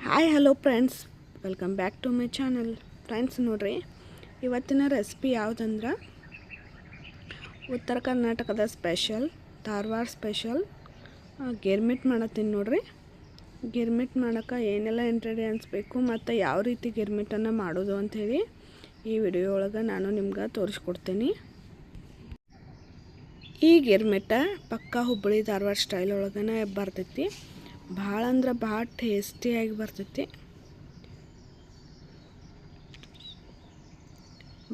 Hi hello friends, welcome back to my channel. Friends ನೋಡ್ರಿ, ಇವತ್ತಿನ recipe ಯಾವುದಂದ್ರೆ ಉತ್ತರ ಕರ್ನಾಟಕದ ಸ್ಪೆಷಲ್, ಧಾರವಾಡ ಸ್ಪೆಷಲ್ ಗಿರ್ಮಿಟ್ ಮಾಡತ್ತೀನಿ ನೋಡ್ರಿ. ಗಿರ್ಮಿಟ್ ಮಾಡೋಕ್ಕೆ ಏನೆಲ್ಲ ಇಂಗ್ರೀಡಿಯೆಂಟ್ಸ್ ಬೇಕು ಮತ್ತು ಯಾವ ರೀತಿ ಗಿರ್ಮಿಟನ್ನು ಮಾಡೋದು ಅಂಥೇಳಿ ಈ ವಿಡಿಯೋ ಒಳಗೆ ನಾನು ನಿಮ್ಗೆ ತೋರಿಸ್ಕೊಡ್ತೀನಿ. ಈ ಗಿರ್ಮಿಟ ಪಕ್ಕಾ ಹುಬ್ಬಳ್ಳಿ ಧಾರವಾಡ ಸ್ಟೈಲ್ ಒಳಗನೆ ಬರ್ತೈತಿ. ಭಾಳ ಅಂದ್ರೆ ಭಾಳ ಟೇಸ್ಟಿಯಾಗಿ ಬರ್ತೈತಿ.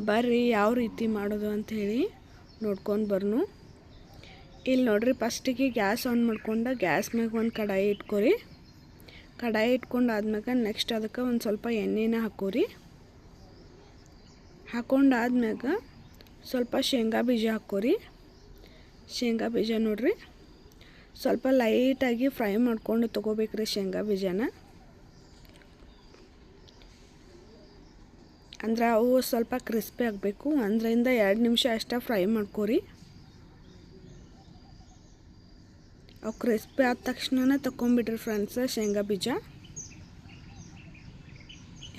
ಬರ್ರಿ ಯಾವ ರೀತಿ ಮಾಡೋದು ಅಂಥೇಳಿ ನೋಡ್ಕೊಂಡು ಬರ್ನು. ಇಲ್ಲಿ ನೋಡ್ರಿ, ಫಸ್ಟಿಗೆ ಗ್ಯಾಸ್ ಆನ್ ಮಾಡ್ಕೊಂಡು ಗ್ಯಾಸ್ ಮ್ಯಾಗ ಒಂದು ಕಡಾಯಿ ಇಟ್ಕೊರಿ. ಕಡಾಯಿ ಇಟ್ಕೊಂಡು ಆದ್ಮ್ಯಾಗ ನೆಕ್ಸ್ಟ್ ಅದಕ್ಕೆ ಒಂದು ಸ್ವಲ್ಪ ಎಣ್ಣೆನ ಹಾಕೋರಿ. ಹಾಕೊಂಡಾದ್ಮ್ಯಾಗ ಸ್ವಲ್ಪ ಶೇಂಗಾ ಬೀಜ ಹಾಕೋರಿ. ಶೇಂಗಾ ಬೀಜ ನೋಡ್ರಿ ಸ್ವಲ್ಪ ಲೈಟಾಗಿ ಫ್ರೈ ಮಾಡ್ಕೊಂಡು ತೊಗೋಬೇಕ್ರಿ ಶೇಂಗಾ ಬೀಜನ. ಅಂದ್ರೆ ಅವು ಸ್ವಲ್ಪ ಕ್ರಿಸ್ಪಿ ಆಗಬೇಕು. 1-2 ನಿಮಿಷ ಅಷ್ಟೇ ಫ್ರೈ ಮಾಡ್ಕೋರಿ. ಅವು ಕ್ರಿಸ್ಪಿ ಆದ ತಕ್ಷಣ ತಗೊಂಬಿಡ್ರಿ ಫ್ರೆಂಡ್ಸ್ ಶೇಂಗಾ ಬೀಜ.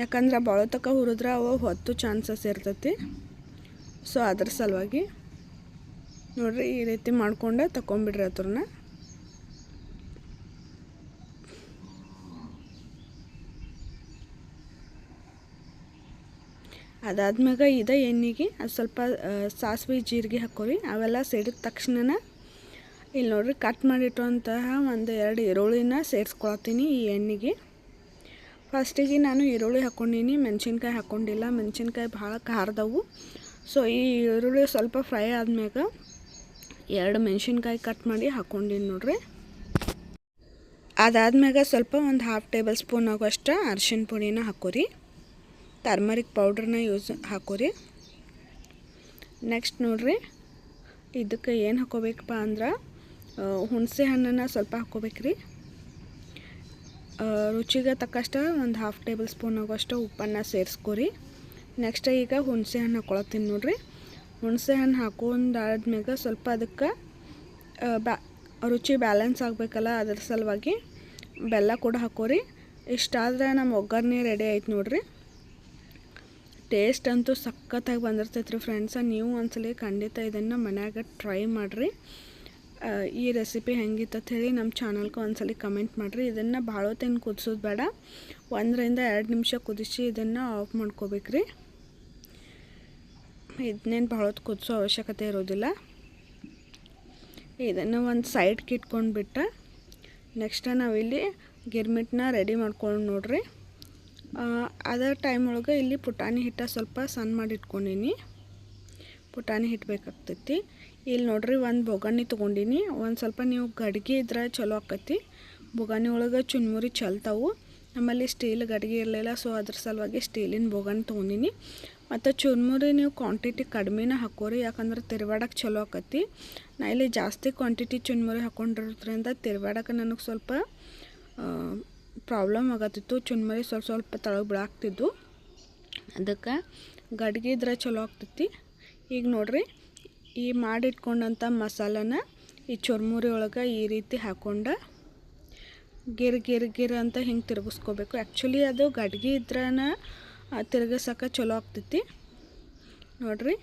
ಯಾಕಂದ್ರೆ ಭಾಳ ತನಕ ಹುರಿದ್ರೆ ಅವು ಹೊತ್ತು ಚಾನ್ಸಸ್ ಇರ್ತೈತಿ. ಸೊ ಅದ್ರ ಸಲುವಾಗಿ ನೋಡ್ರಿ ಈ ರೀತಿ ಮಾಡ್ಕೊಂಡು ತಗೊಂಬಿಡ್ರಿ ಅದ್ರನ್ನ. ಅದಾದ್ಮ್ಯಾಗ ಇದೇ ಎಣ್ಣೆಗೆ ಅದು ಸ್ವಲ್ಪ ಸಾಸಿವೆ ಜೀರಿಗೆ ಹಾಕೋರಿ. ಅವೆಲ್ಲ ಸಿಡಿದ ತಕ್ಷಣ ಇಲ್ಲಿ ನೋಡ್ರಿ ಕಟ್ ಮಾಡಿಟ್ಟುವಂತಹ 1-2 ಈರುಳ್ಳಿನ ಸೇರಿಸ್ಕೊಳ್ತೀನಿ ಈ ಎಣ್ಣೆಗೆ. ಫಸ್ಟಿಗೆ ನಾನು ಈರುಳ್ಳಿ ಹಾಕ್ಕೊಂಡೀನಿ, ಮೆಣಸಿನ್ಕಾಯಿ ಹಾಕ್ಕೊಂಡಿಲ್ಲ. ಮೆಣಸಿನ್ಕಾಯಿ ಭಾಳ ಖಾರದವು. ಸೊ ಈ ಈರುಳ್ಳಿ ಸ್ವಲ್ಪ ಫ್ರೈ ಆದ್ಮ್ಯಾಗ 2 ಮೆಣಸಿನ್ಕಾಯಿ ಕಟ್ ಮಾಡಿ ಹಾಕ್ಕೊಂಡೀನಿ ನೋಡ್ರಿ. ಅದಾದ್ಮ್ಯಾಗ ಸ್ವಲ್ಪ ಒಂದು 1/2 ಟೇಬಲ್ ಸ್ಪೂನ್ ಆಗೋಷ್ಟು ಅರಿಶಿನ ಪುಡಿನ ಹಾಕೋರಿ. ಟರ್ಮರಿಕ್ ಪೌಡ್ರನ್ನ ಹಾಕೋರಿ. ನೆಕ್ಸ್ಟ್ ನೋಡ್ರಿ, ಇದಕ್ಕೆ ಏನು ಹಾಕೋಬೇಕಪ್ಪ ಅಂದ್ರೆ ಹುಣಸೆ ಹಣ್ಣನ್ನು ಸ್ವಲ್ಪ ಹಾಕೋಬೇಕ್ರಿ. ರುಚಿಗೆ ತಕ್ಕಷ್ಟು ಒಂದು 1/2 ಟೇಬಲ್ ಸ್ಪೂನ್ ಆಗೋಷ್ಟು ಉಪ್ಪನ್ನು ಸೇರಿಸ್ಕೊರಿ. ನೆಕ್ಸ್ಟ್ ಈಗ ಹುಣಸೆ ಹಣ್ಣು ಹಾಕ್ಕೊಳತ್ತೀನಿ ನೋಡ್ರಿ. ಹುಣಸೆ ಹಣ್ಣು ಹಾಕೊಂಡಾದ್ಮ್ಯಾಗ ಸ್ವಲ್ಪ ಅದಕ್ಕೆ ರುಚಿ ಬ್ಯಾಲೆನ್ಸ್ ಆಗಬೇಕಲ್ಲ, ಅದ್ರ ಸಲುವಾಗಿ ಬೆಲ್ಲ ಕೂಡ ಹಾಕೋರಿ. ಇಷ್ಟಾದರೆ ನಮ್ಮ ಒಗ್ಗರಣೆ ರೆಡಿ ಆಯ್ತು ನೋಡ್ರಿ. ಟೇಸ್ಟ್ ಅಂತೂ ಸಖತ್ತಾಗಿ ಬಂದಿರ್ತೈತೆ ರೀ ಫ್ರೆಂಡ್ಸ. ನೀವು ಒಂದ್ಸಲ ಖಂಡಿತ ಇದನ್ನು ಮನ್ಯಾಗ ಟ್ರೈ ಮಾಡಿರಿ. ಈ ರೆಸಿಪಿ ಹೆಂಗಿತ್ತು ಹೇಳಿ ನಮ್ಮ ಚಾನಲ್ಗೆ ಒಂದ್ಸಲ ಕಮೆಂಟ್ ಮಾಡಿರಿ. ಇದನ್ನು ಭಾಳ ಹೊತ್ತೇನು ಕುದಿಸೋದು ಬೇಡ, 1-2 ನಿಮಿಷ ಕುದಿಸಿ ಇದನ್ನು ಆಫ್ ಮಾಡ್ಕೋಬೇಕ್ರಿ. ಇದನ್ನೇನು ಭಾಳ ಹೊತ್ತು ಕುದಿಸೋ ಅವಶ್ಯಕತೆ ಇರೋದಿಲ್ಲ. ಇದನ್ನು ಒಂದು ಸೈಡ್ಗೆ ಇಟ್ಕೊಂಡ್ಬಿಟ್ಟು ನೆಕ್ಸ್ಟ್ ನಾವಿಲ್ಲಿ ಗಿರ್ಮಿಟ್ನ ರೆಡಿ ಮಾಡ್ಕೊಂಡು ನೋಡ್ರಿ. ಅದೇ ಟೈಮ್ ಒಳಗೆ ಇಲ್ಲಿ ಪುಟಾಣಿ ಹಿಟ್ಟು ಸ್ವಲ್ಪ ಸಣ್ಣ ಮಾಡಿ ಇಟ್ಕೊಂಡೀನಿ. ಪುಟಾಣಿ ಹಿಟ್ಟು ಬೇಕಾಗ್ತೈತಿ. ಇಲ್ಲಿ ನೋಡ್ರಿ ಒಂದು ಬೊಗಣಿ ತೊಗೊಂಡಿನಿ. ಒಂದು ಸ್ವಲ್ಪ ನೀವು ಗಡ್ಗೆ ಇದ್ರೆ ಚಲೋ ಆಕೈತಿ. ಬೊಗಣಿ ಒಳಗೆ ಚುನ್ಮುರಿ ಚಲ್ತಾವು. ನಮ್ಮಲ್ಲಿ ಸ್ಟೀಲ್ ಗಡ್ಗೆ ಇರಲಿಲ್ಲ, ಸೊ ಅದ್ರ ಸಲುವಾಗಿ ಸ್ಟೀಲಿನ ಬೊಗಣಿ ತೊಗೊಂಡಿನಿ. ಮತ್ತು ಚುನ್ಮುರಿ ನೀವು ಕ್ವಾಂಟಿಟಿ ಕಡಿಮೆನ ಹಾಕೋರಿ, ಯಾಕಂದ್ರೆ ತಿರ್ವಾಡಕ್ಕೆ ಚಲೋ ಆಕೈತಿ. ನಾ ಇಲ್ಲಿ ಜಾಸ್ತಿ ಕ್ವಾಂಟಿಟಿ ಚುನ್ಮುರಿ ಹಾಕ್ಕೊಂಡಿರೋದ್ರಿಂದ ತಿರ್ವಾಡಕ್ಕೆ ನನಗೆ ಸ್ವಲ್ಪ ಪ್ರಾಬ್ಲಮ್ ಆಗತ್ತಿತ್ತು. ಚುನ್ಮುರಿ ಸ್ವಲ್ಪ ತಳಗೆ ಬೀಳಾಗ್ತಿದ್ದು, ಅದಕ್ಕೆ ಗಡ್ಗೆ ಇದ್ರೆ ಚಲೋ ಆಗ್ತೈತಿ. ಈಗ ನೋಡ್ರಿ, ಈ ಮಾಡಿಟ್ಕೊಂಡಂಥ ಮಸಾಲನ ಈ ಚುರ್ಮುರಿ ಒಳಗೆ ಈ ರೀತಿ ಹಾಕ್ಕೊಂಡು ಗಿರ್ ಅಂತ ಹಿಂಗೆ ತಿರುಗಿಸ್ಕೋಬೇಕು. ಆ್ಯಕ್ಚುಲಿ ಅದು ಗಡ್ಗೆ ಇದ್ರೆ ತಿರುಗಿಸೋಕೆ ಚಲೋ ಆಗ್ತೈತಿ ನೋಡ್ರಿ.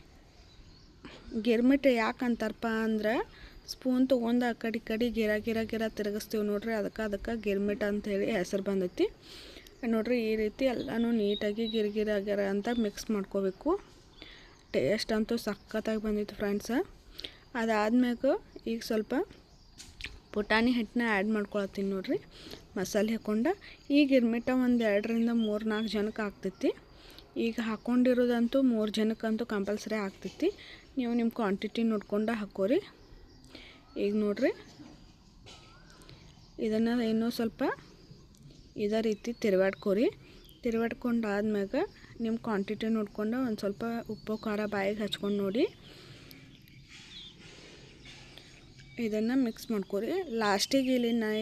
ಗಿರ್ಮಿಟ್ ಯಾಕೆ ಅಂತಾರಪ್ಪ ಅಂದ್ರೆ ಸ್ಪೂನ್ ತೊಗೊಂಡು ಆ ಕಡೆ ಗಿರ ತಿರುಗಿಸ್ತೀವಿ ನೋಡ್ರಿ, ಅದಕ್ಕೆ ಗಿರ್ಮಿಟ್ ಅಂಥೇಳಿ ಹೆಸರು ಬಂದೈತಿ ನೋಡ್ರಿ. ಈ ರೀತಿ ಎಲ್ಲನೂ ನೀಟಾಗಿ ಗಿರ ಅಂತ ಮಿಕ್ಸ್ ಮಾಡ್ಕೋಬೇಕು. ಟೇಸ್ಟ್ ಅಂತೂ ಸಖತ್ತಾಗಿ ಬಂದಿತ್ತು ಫ್ರೆಂಡ್ಸ. ಅದಾದ್ಮ್ಯಾಗ ಈಗ ಸ್ವಲ್ಪ ಪುಟಾಣಿ ಹಿಟ್ಟನ್ನ ಆ್ಯಡ್ ಮಾಡ್ಕೊಳತ್ತೀನಿ ನೋಡ್ರಿ, ಮಸಾಲೆ ಹಾಕ್ಕೊಂಡು. ಈ ಗಿರ್ಮಿಟ 1-2-3-4 ಜನಕ್ಕೆ ಆಗ್ತೈತಿ. ಈಗ ಹಾಕ್ಕೊಂಡಿರೋದಂತೂ 3 ಜನಕ್ಕಂತೂ ಕಂಪಲ್ಸರಿ ಆಗ್ತೈತಿ. ನೀವು ನಿಮ್ಮ ಕ್ವಾಂಟಿಟಿ ನೋಡ್ಕೊಂಡು ಹಾಕೋರಿ. ಈಗ ನೋಡ್ರಿ, ಇದನ್ನು ಇನ್ನೂ ಸ್ವಲ್ಪ ಇದೇ ರೀತಿ ತಿರುವಾಡ್ಕೊಂಡು ಆದ್ಮ್ಯಾಗ ನಿಮ್ಮ ಕ್ವಾಂಟಿಟಿ ನೋಡ್ಕೊಂಡು ಒಂದು ಸ್ವಲ್ಪ ಉಪ್ಪು ಖಾರ ಬಾಯಿಗೆ ಹಚ್ಕೊಂಡು ನೋಡಿ ಇದನ್ನು ಮಿಕ್ಸ್ ಮಾಡ್ಕೊರಿ. ಲಾಸ್ಟಿಗೆ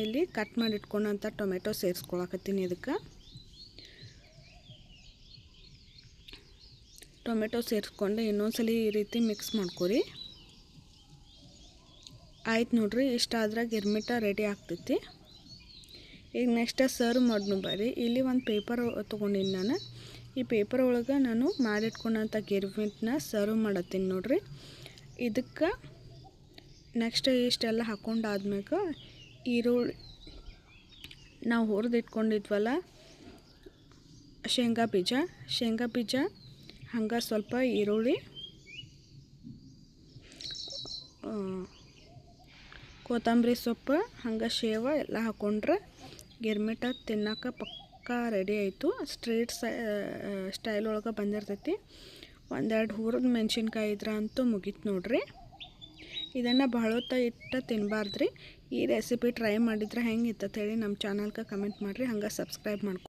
ಇಲ್ಲಿ ಕಟ್ ಮಾಡಿ ಇಟ್ಕೊಂಡಂಥ ಟೊಮೆಟೊ ಸೇರಿಸ್ಕೊಳಕತ್ತೀನಿ. ಇದಕ್ಕೆ ಟೊಮೆಟೊ ಸೇರಿಸ್ಕೊಂಡು ಇನ್ನೊಂದ್ಸಲ ಈ ರೀತಿ ಮಿಕ್ಸ್ ಮಾಡ್ಕೊರಿ. ಆಯ್ತು ನೋಡ್ರಿ, ಇಷ್ಟಾದ್ರೆ ಗಿರ್ಮಿಟ ರೆಡಿ ಆಗ್ತೈತಿ. ಈಗ ನೆಕ್ಸ್ಟ್ ಸರ್ವ್ ಮಾಡ್ನು ಬರ್ರಿ. ಇಲ್ಲಿ ಒಂದು ಪೇಪರ್ ತೊಗೊಂಡಿನಿ ನಾನು. ಈ ಪೇಪರ್ ಒಳಗೆ ನಾನು ಮಾಡಿಟ್ಕೊಂಡಂಥ ಗಿರ್ಮಿಟನ್ನ ಸರ್ವ್ ಮಾಡತ್ತೀನಿ ನೋಡ್ರಿ. ಇದಕ್ಕೆ ನೆಕ್ಸ್ಟ್ ಇಷ್ಟೆಲ್ಲ ಹಾಕ್ಕೊಂಡಾದ್ಮ್ಯಾಗ ಈರುಳ್ಳಿ ನಾವು ಹುರಿದಿಟ್ಕೊಂಡಿದ್ವಲ್ಲ ಶೇಂಗಾ ಬೀಜ ಹಂಗೆ ಸ್ವಲ್ಪ ಈರುಳ್ಳಿ, ಕೊತ್ತಂಬರಿ ಸೊಪ್ಪು, ಹಂಗೆ ಶೇವ ಎಲ್ಲ ಹಾಕ್ಕೊಂಡ್ರೆ ಗಿರ್ಮಿಟ ತಿನ್ನೋಕೆ ಪಕ್ಕಾ ರೆಡಿ ಆಯಿತು. ಸ್ಟ್ರೀಟ್ ಸ್ಟೈಲ್ ಒಳಗೆ ಬಂದಿರ್ತೈತಿ. ಒಂದೆರಡು ಹುರಿದ ಮೆಣಸಿನ್ಕಾಯಿ ಇದ್ರೆ ಅಂತೂ ಮುಗೀತು ನೋಡ್ರಿ. ಇದನ್ನು ಬಹಳ ಹೊತ್ತು ಇಟ್ಟು ತಿನ್ನಬಾರ್ದ್ರಿ. ಈ ರೆಸಿಪಿ ಟ್ರೈ ಮಾಡಿದ್ರೆ ಹೆಂಗಿತ್ತು ಹೇಳಿ ನಮ್ಮ ಚಾನಲ್ಗೆ ಕಮೆಂಟ್ ಮಾಡಿರಿ. ಹಂಗೆ ಸಬ್ಸ್ಕ್ರೈಬ್ ಮಾಡ್ಕೊ.